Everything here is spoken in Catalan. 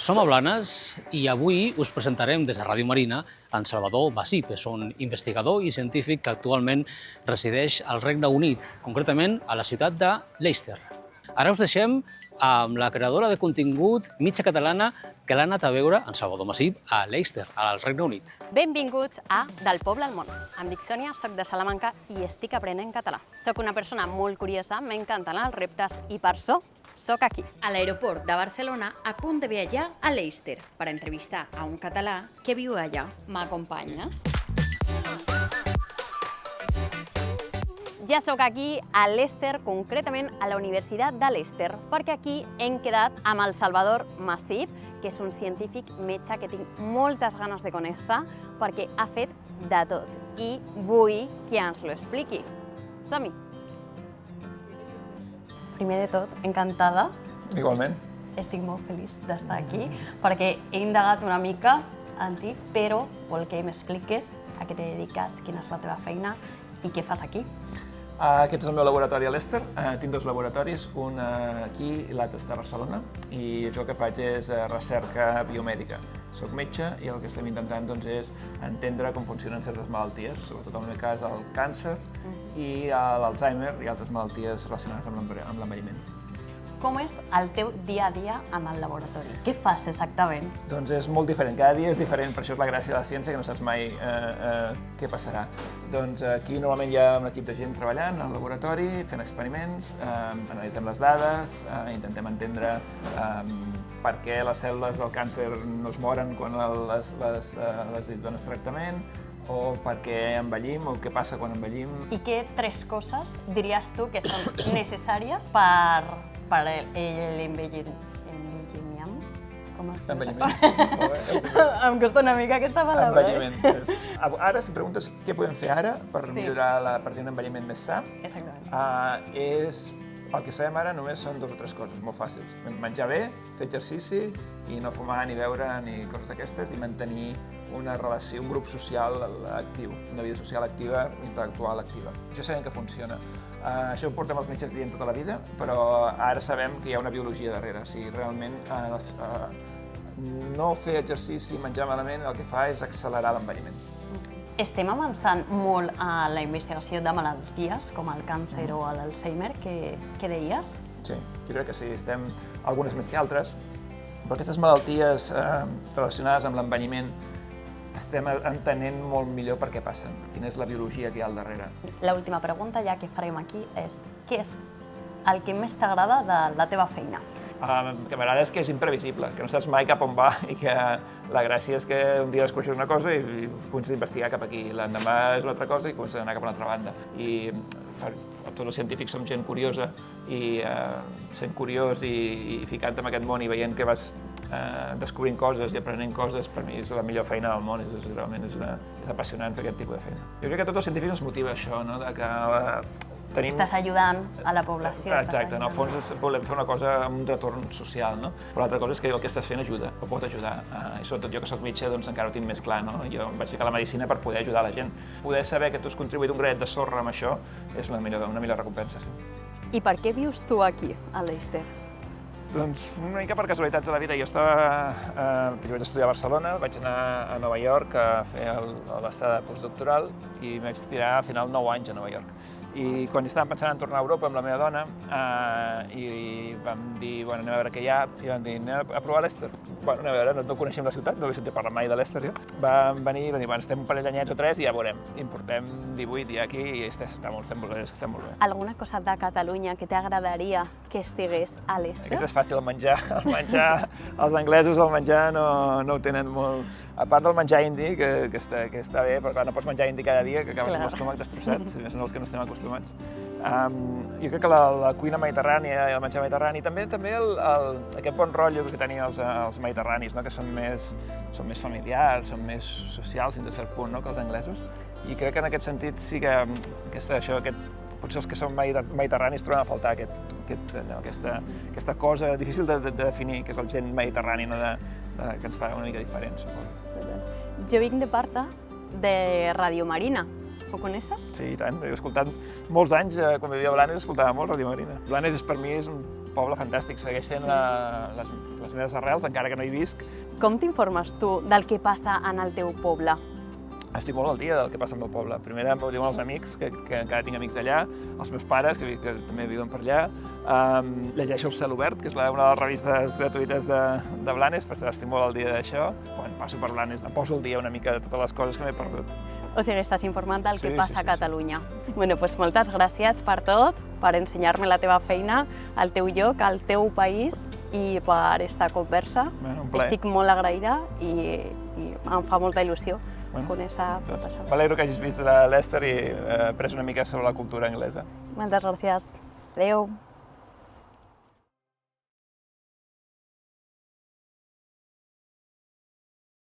Som a Blanes i avui us presentarem des de Ràdio Marina en Salvador Basip, és un investigador i científic que actualment resideix al Regne Unit, concretament a la ciutat de Leicester. Ara us deixem amb la creadora de contingut mitja catalana que l'ha anat a veure en Salvador Basip a Leicester, al Regne Unit. Benvinguts a Del Poble al Món. Em dic Sònia, soc de Salamanca i estic aprenent català. Soc una persona molt curiosa, m'encanten els reptes i per això soc aquí. A l'aeroport de Barcelona, a punt de viatjar a Leicester per entrevistar a un català que viu allà. M'acompanyes? Ja sóc aquí a Leicester, concretament a la Universitat de Leicester, perquè aquí hem quedat amb el Salvador Basip, que és un científic metge que tinc moltes ganes de conèixer perquè ha fet de tot i vull que ens ho expliqui. Som-hi! Primer de tot, encantada. Igualment. Estic molt feliç d'estar aquí perquè he indagat una mica en ti, però vol que m'expliques a què te dediques, quina és la teva feina i què fas aquí. Aquest és el meu laboratori a Leicester. Tinc dos laboratoris, un aquí i l'altre està a Barcelona, i jo el que faig és recerca biomèdica. Soc metge i el que estem intentant és entendre com funcionen certes malalties, sobretot en el meu cas el càncer i l'Alzheimer i altres malalties relacionades amb l'envelliment. Com és el teu dia a dia amb el laboratori? Què fas exactament? Doncs és molt diferent, cada dia és diferent, per això és la gràcia de la ciència, que no saps mai què passarà. Doncs aquí normalment hi ha un equip de gent treballant al laboratori, fent experiments, analitzem les dades, intentem entendre per què les cèl·lules del càncer no es moren quan les dones tractament, o per què envellim, o què passa quan envellim. I què tres coses diries tu que són necessàries per l'envelliment? Com es diu? Envelliment. Em costa una mica aquesta paraula. Envelliment. Ara, si em preguntes què podem fer ara per millorar, per tenir un envelliment més sa, el que sabem ara només són dues o tres coses molt fàcils. Menjar bé, fer exercici i no fumar ni beure ni coses d'aquestes i mantenir una relació, un grup social actiu, una vida social activa, intel·lectual activa. Això sabem que funciona. Això ho portem els metges dient tota la vida, però ara sabem que hi ha una biologia darrere. O sigui, realment no fer exercici i menjar malament el que fa és accelerar l'envelliment. Estem avançant molt a la investigació de malalties com el càncer o l'Alzheimer, que deies? Sí, jo crec que sí. Estem algunes més que altres, però aquestes malalties relacionades amb l'envelliment estem entenent molt millor per què passen, quina és la biologia que hi ha al darrere. L'última pregunta, ja que farem aquí, és què és el que més t'agrada de la teva feina? Que m'agrada és que és imprevisible, que no saps mai cap on va i que la gràcia és que un dia descobreixes una cosa i comences a investigar cap aquí, l'endemà és una altra cosa i comences a anar cap a una altra banda. I tots els científics som gent curiosa i sent curiós i ficant en aquest món i veient que vas descobrint coses i aprenent coses, per mi és la millor feina del món, realment és apassionant fer aquest tipus de feina. Jo crec que a tots els científics ens motiva això, de que estàs ajudant a la població. Exacte, en el fons volem fer una cosa amb un retorn social, però l'altra cosa és que el que estàs fent ajuda, o pot ajudar. I sobretot jo que soc metge encara ho tinc més clar. Jo em vaig ficar a la medicina per poder ajudar la gent. Poder saber que tu has contribuït un granet de sorra amb això és una millor recompensa. I per què vius tu aquí, a Leicester? Doncs una mica per casualitats de la vida. Jo vaig estudiar a Barcelona, vaig anar a Nova York a fer l'estada postdoctoral i vaig tirar al final 9 anys a Nova York. I quan estàvem pensant en tornar a Europa amb la meva dona i vam dir, bueno, anem a veure què hi ha, i vam dir, anem a provar Leicester. Bueno, anem a veure, no coneixem la ciutat, no havia sentit parlar mai de Leicester jo. Vam venir i vam dir, bueno, estem un parell d'anyets o 3 i ja veurem. I en portem 18 i aquí i estem molt bé. Alguna cosa de Catalunya que t'agradaria que estigués a Leicester? Aquest és fàcil, el menjar. Els anglesos el menjar no ho tenen molt. A part del menjar indi, que està bé, però clar, no pots menjar indi cada dia, que acabes amb l'estómac destrossat, si més no els que no estem acostumats. Jo crec que la cuina mediterrània i el menjar mediterrani, també aquest bon rotllo que tenien els mediterranis, que són més familiars, són més socials fins a cert punt que els anglesos. I crec que en aquest sentit sí que potser els que són mediterranis troben a faltar aquesta cosa difícil de definir, que és el gen mediterrani, que ens fa una mica diferent, suposo. Jo vinc de part de Ràdio Marina. Ho coneixes? Sí, i tant. He escoltat molts anys, quan vivia a Blanes, escoltava molt Ràdio Marina. Blanes per mi és un poble fantàstic, segueix sent les meves arrels, encara que no hi visc. Com t'informes tu del que passa en el teu poble? Estic molt al dia del que passa al meu poble. Primer em ho diuen els amics, que encara tinc amics allà, els meus pares, que també viuen per allà. Llegeixo El Cel Obert, que és una de les revistes gratuïtes de Blanes, perquè estic molt al dia d'això. Quan passo per Blanes em poso al dia una mica de totes les coses que m'he perdut. O sigui, estàs informant del que Sí, passa sí, a sí. Catalunya. Bueno, doncs moltes gràcies per tot, per ensenyar-me la teva feina, el teu lloc, el teu país i per esta conversa. Bueno, un plaer. Estic molt agraïda i em fa molta il·lusió conèixer tot Doncs això. m'alegro que hagis vist l'Ester i après una mica sobre la cultura anglesa. Moltes gràcies. Adéu.